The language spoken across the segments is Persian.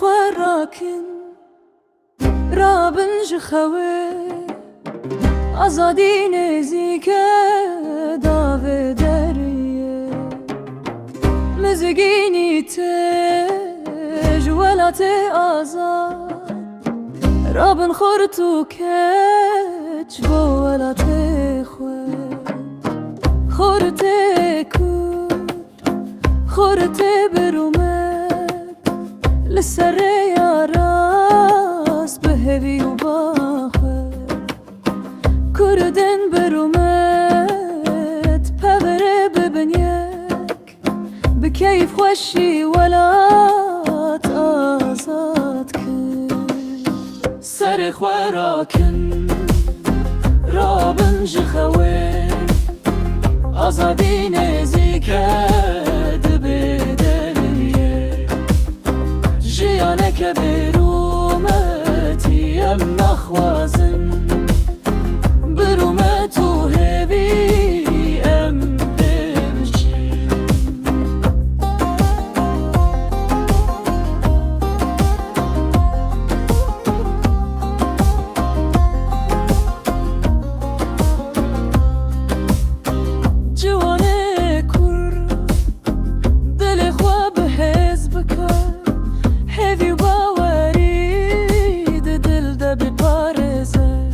خوراکن رابن جخوه آزادی نزیکه داوه دریه مزگینی تج ولات آزاد رابن خورتو کچ با ولات خواه خورته کود خورته برومد لسر یاراس بهوی و باخه کردن برومد پوره ببنیک بکیف خوشی ولات آزاد کن سر خوراکن رابن جخوه آزادی نزیکه دبی دلیه جیانه که برومتی ام نخوازن برومتو هبی ام بمجی جوانه کر دل خواب حزب کر هیوی باوری دل ده بپارزه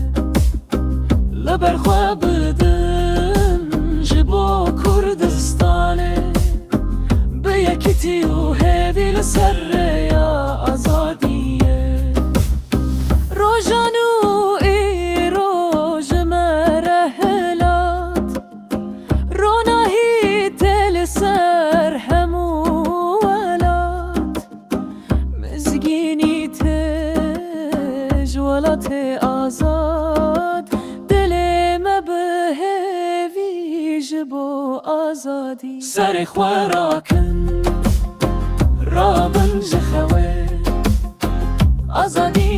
لبر خواب دن جبو کردستانه به یکیتی و هیوی لسر یا آزادیه روژانو ای روژ مرحلات روناهی تل سر همو ولات مزگینی تج ولات آزاد دل ما بهوی جبو آزادی سر خوراکن رابن جخوه آزادی